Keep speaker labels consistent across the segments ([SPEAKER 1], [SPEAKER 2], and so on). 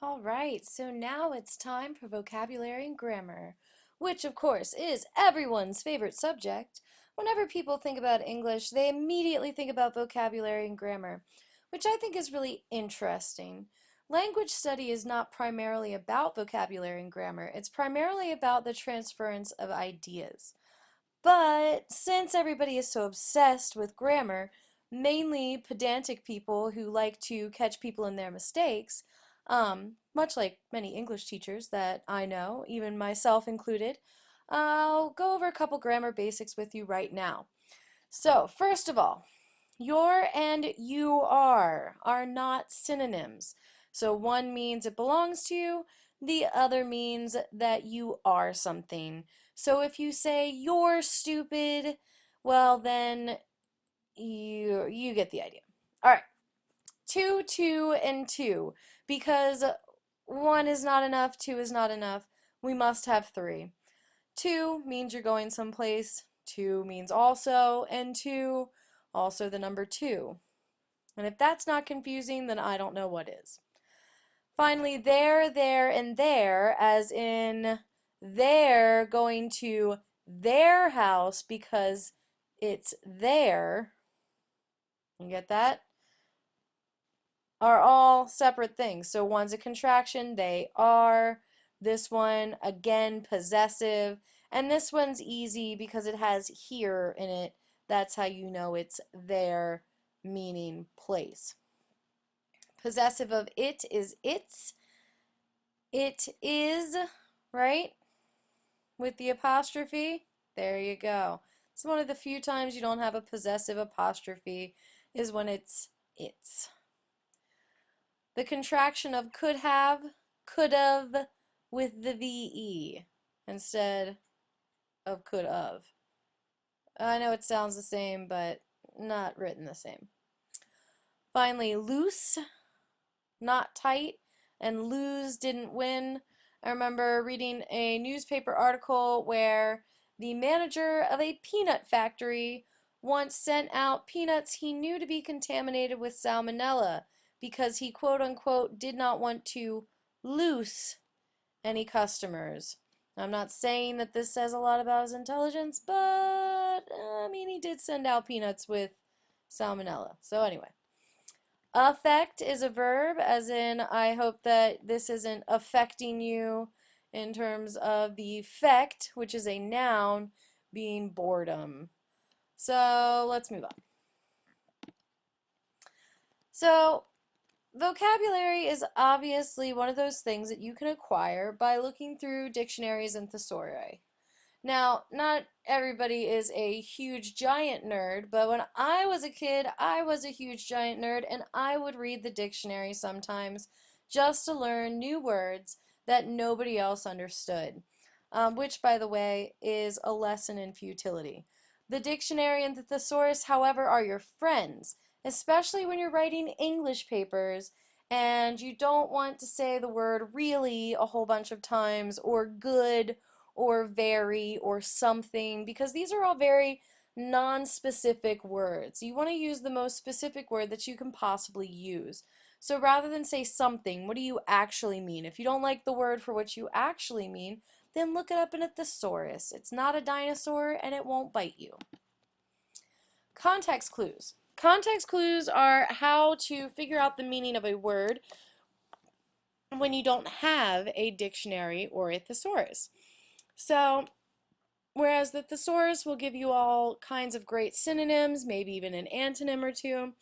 [SPEAKER 1] All right, so now it's time for vocabulary and grammar, which of course is everyone's favorite subject. Whenever people think about English, they immediately think about vocabulary and grammar, which I think is really interesting. Language study is not primarily about vocabulary and grammar, it's primarily about the transference of ideas. But since everybody is so obsessed with grammar, mainly pedantic people who like to catch people in their mistakes, much like many English teachers that I know, even myself included, I'll go over a couple grammar basics with you right now. So, first of all, your and you are not synonyms. So one means it belongs to you, the other means that you are something. So if you say you're stupid, well then you get the idea. All right. Two, two, and two. Because one is not enough, two is not enough. We must have three. Two means you're going someplace. Two means also, and two, also the number two. And if that's not confusing, then I don't know what is. Finally, there, and there, as in they're going to their house because it's there. You get that? Are all separate things. So one's a contraction, they are. This one, again, possessive. And this one's easy because it has here in it. That's how you know it's their, meaning place. Possessive of it is its. It is, right? With the apostrophe. There you go. It's one of the few times you don't have a possessive apostrophe is when it's its. The contraction of could have, with the VE instead of could of. I know it sounds the same, but not written the same. Finally, loose, not tight, and lose, didn't win. I remember reading a newspaper article where the manager of a peanut factory once sent out peanuts he knew to be contaminated with salmonella because he quote unquote did not want to loose any customers. I'm not saying that this says a lot about his intelligence, but I mean, he did send out peanuts with salmonella. So, anyway. Affect is a verb, as in, I hope that this isn't affecting you in terms of the effect, which is a noun, being boredom. So, let's move on. So, vocabulary is obviously one of those things that you can acquire by looking through dictionaries and thesauri. Now, not everybody is a huge giant nerd, but when I was a kid, I was a huge giant nerd, and I would read the dictionary sometimes just to learn new words that nobody else understood, which, by the way, is a lesson in futility. The dictionary and the thesaurus, however, are your friends, especially when you're writing English papers and you don't want to say the word really a whole bunch of times, or good, or very, or something, because these are all very non-specific words. You want to use the most specific word that you can possibly use. So rather than say something, what do you actually mean? If you don't like the word for what you actually mean, then look it up in a thesaurus. It's not a dinosaur and it won't bite you. Context clues. Context clues are how to figure out the meaning of a word when you don't have a dictionary or a thesaurus. So, whereas the thesaurus will give you all kinds of great synonyms, maybe even an antonym or two,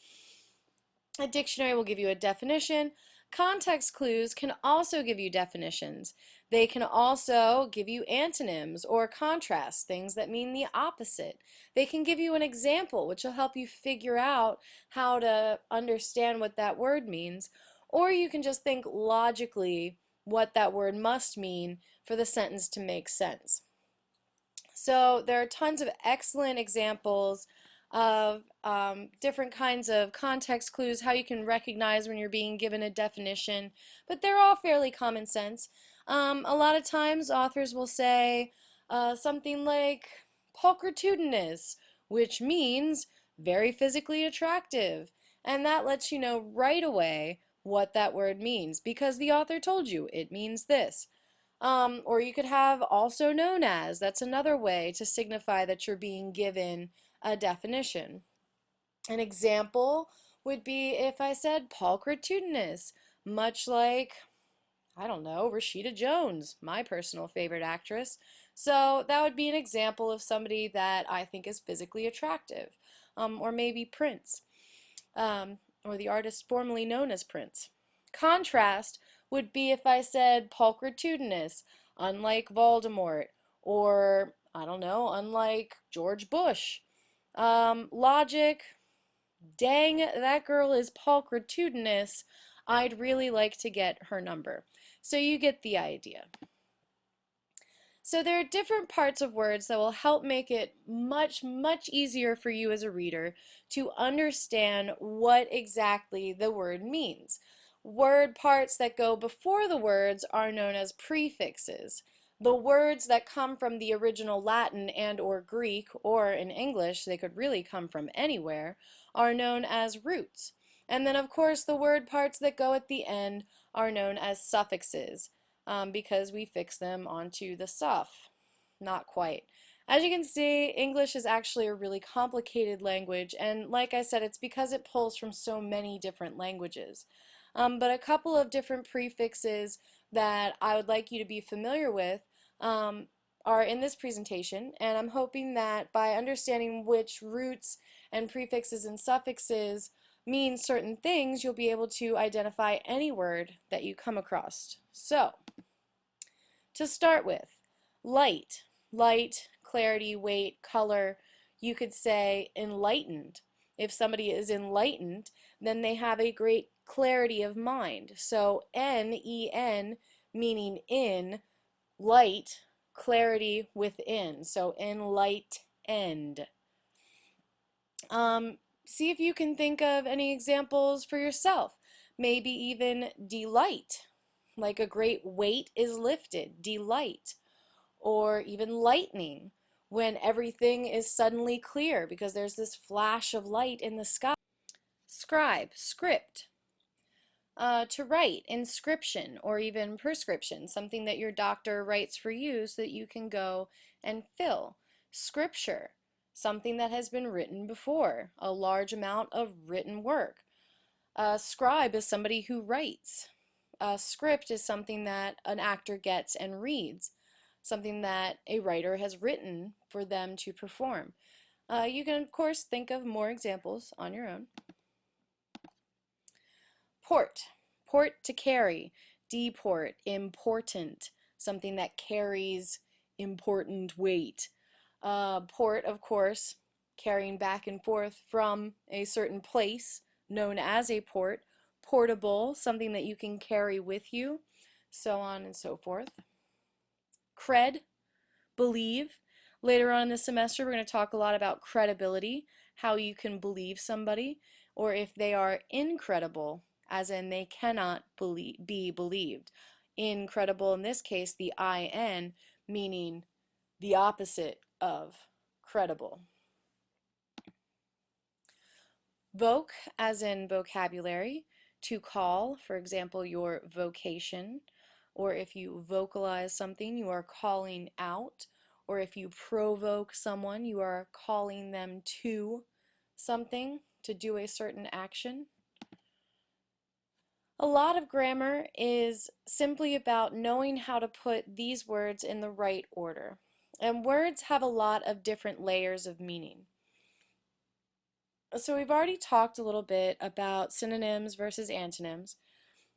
[SPEAKER 1] a dictionary will give you a definition. Context clues can also give you definitions. They can also give you antonyms or contrasts, things that mean the opposite. They can give you an example, which will help you figure out how to understand what that word means. Or you can just think logically what that word must mean for the sentence to make sense. So there are tons of excellent examples of different kinds of context clues, how you can recognize when you're being given a definition, but they're all fairly common sense. A lot of times authors will say something like pulchritudinous, which means very physically attractive, and that lets you know right away what that word means because the author told you it means this. Or you could have also known as. That's another way to signify that you're being given a definition. An example would be if I said pulchritudinous, much like, I don't know, Rashida Jones, my personal favorite actress. So that would be an example of somebody that I think is physically attractive. Or maybe Prince, or the artist formerly known as Prince. Contrast would be if I said pulchritudinous, unlike Voldemort, or, I don't know, unlike George Bush. Logic, dang, that girl is pulchritudinous. I'd really like to get her number. So you get the idea. So there are different parts of words that will help make it much easier for you as a reader to understand what exactly the word means. Word parts that go before the words are known as prefixes. The words that come from the original Latin and or Greek, or in English, they could really come from anywhere, are known as roots. And then of course the word parts that go at the end are known as suffixes because we fix them onto the suff. Not quite. As you can see, English is actually a really complicated language, and like I said, it's because it pulls from so many different languages. But a couple of different prefixes that I would like you to be familiar with are in this presentation, and I'm hoping that by understanding which roots and prefixes and suffixes mean certain things, you'll be able to identify any word that you come across. So, to start with, light, light, clarity, weight, color. You could say enlightened. If somebody is enlightened, then they have a great clarity of mind. So N-E-N meaning in, light, clarity within. So enlightened. See if you can think of any examples for yourself. Maybe even delight, like a great weight is lifted, delight. Or even lightning, when everything is suddenly clear because there's this flash of light in the sky. Scribe, script. To write, inscription, or even prescription, something that your doctor writes for you so that you can go and fill. Scripture, something that has been written before, a large amount of written work. A scribe is somebody who writes. A script is something that an actor gets and reads, something that a writer has written for them to perform. You can, of course, think of more examples on your own. Port, port to carry. Deport, important, something that carries important weight. Port, of course, carrying back and forth from a certain place known as a port. Portable, something that you can carry with you, so on and so forth. Cred, believe. Later on in the semester, we're going to talk a lot about credibility, how you can believe somebody, or if they are incredible, as in they cannot be believed. Incredible, in this case, the IN, meaning the opposite of credible. Voc, as in vocabulary, to call, for example, your vocation, or if you vocalize something, you are calling out, or if you provoke someone, you are calling them to something, to do a certain action. A lot of grammar is simply about knowing how to put these words in the right order. And words have a lot of different layers of meaning. So we've already talked a little bit about synonyms versus antonyms.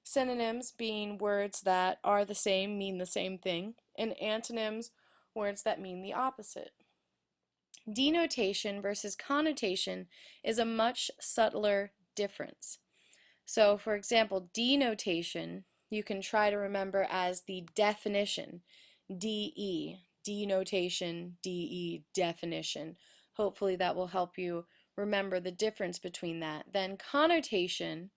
[SPEAKER 1] Synonyms being words that are the same, mean the same thing, and antonyms, words that mean the opposite. Denotation versus connotation is a much subtler difference. So, for example, denotation you can try to remember as the definition, DE, denotation, DE, definition. Hopefully that will help you remember the difference between that. Then connotation,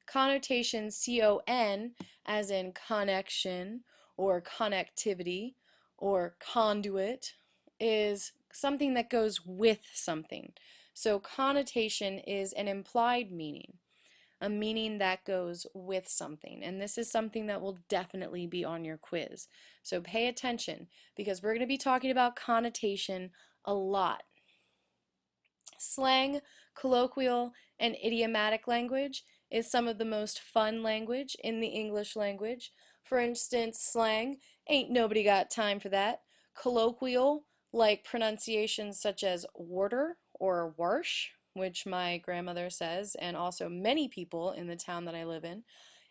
[SPEAKER 1] connotation CON as in connection or connectivity or conduit is something that goes with something. So connotation is an implied meaning. a meaning that goes with something. And this is something that will definitely be on your quiz. So pay attention because we're going to be talking about connotation a lot. Slang, colloquial, and idiomatic language is some of the most fun language in the English language. For instance, slang, ain't nobody got time for that. Colloquial, like pronunciations such as warder or warsh, which my grandmother says, and also many people in the town that I live in.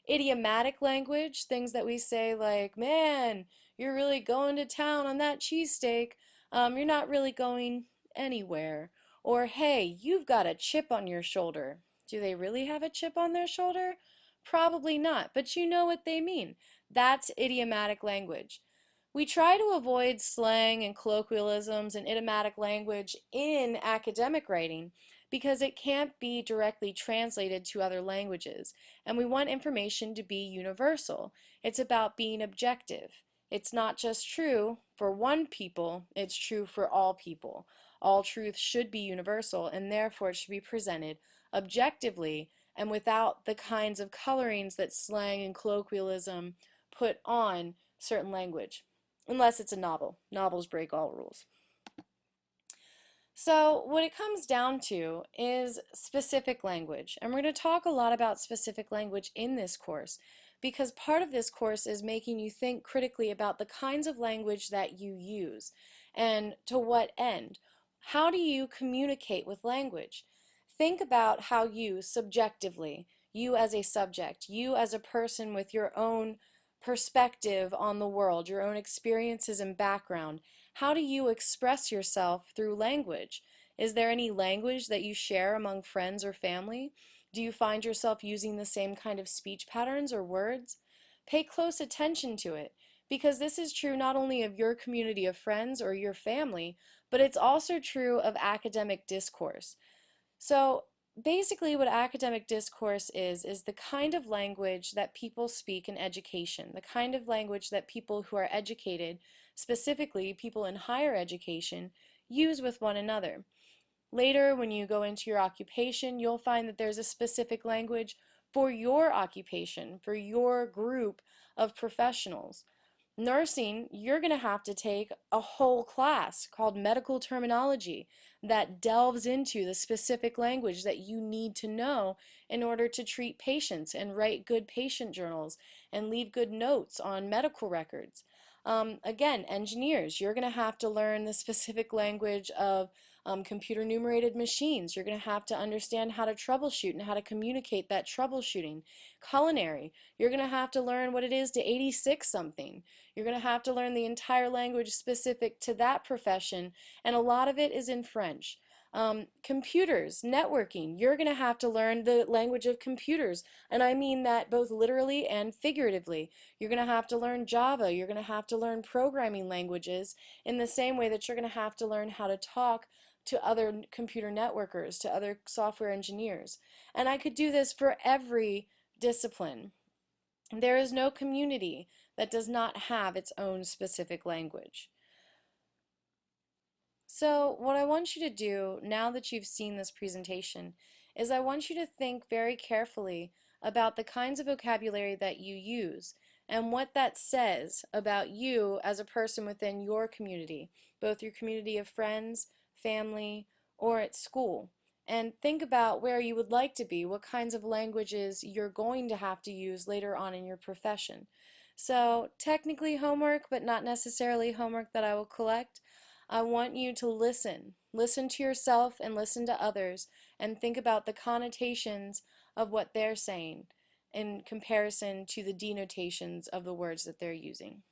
[SPEAKER 1] Idiomatic language, things that we say like, man, you're really going to town on that cheesesteak. You're not really going anywhere. Or, hey, you've got a chip on your shoulder. Do they really have a chip on their shoulder? Probably not, but you know what they mean. That's idiomatic language. We try to avoid slang and colloquialisms and idiomatic language in academic writing because it can't be directly translated to other languages, and we want information to be universal. It's about being objective. It's not just true for one people, it's true for all people. All truth should be universal, and therefore it should be presented objectively and without the kinds of colorings that slang and colloquialism put on certain language. Unless it's a novel. Novels break all rules. So what it comes down to is specific language. And we're going to talk a lot about specific language in this course because part of this course is making you think critically about the kinds of language that you use and to what end. How do you communicate with language? Think about how you subjectively, you as a subject, you as a person with your own perspective on the world, your own experiences and background, how do you express yourself through language? Is there any language that you share among friends or family? Do you find yourself using the same kind of speech patterns or words? Pay close attention to it because this is true not only of your community of friends or your family, but it's also true of academic discourse. So basically what academic discourse is the kind of language that people speak in education, the kind of language that people who are educated, specifically people in higher education, use with one another. Later, when you go into your occupation, you'll find that there's a specific language for your occupation, for your group of professionals. Nursing, you're going to have to take a whole class called medical terminology that delves into the specific language that you need to know in order to treat patients and write good patient journals and leave good notes on medical records. Again, engineers, you're going to have to learn the specific language of computer numerated machines. You're going to have to understand how to troubleshoot and how to communicate that troubleshooting. Culinary, you're going to have to learn what it is to 86 something. You're going to have to learn the entire language specific to that profession, and a lot of it is in French. Computers, networking, you're going to have to learn the language of computers, and I mean that both literally and figuratively. You're going to have to learn Java, you're going to have to learn programming languages in the same way that you're going to have to learn how to talk to other computer networkers, to other software engineers. And I could do this for every discipline. There is no community that does not have its own specific language. So what I want you to do now that you've seen this presentation is I want you to think very carefully about the kinds of vocabulary that you use and what that says about you as a person within your community, both your community of friends, family, or at school. And think about where you would like to be, what kinds of languages you're going to have to use later on in your profession. So technically homework, but not necessarily homework that I will collect. I want you to listen. Listen to yourself and listen to others and think about the connotations of what they're saying in comparison to the denotations of the words that they're using.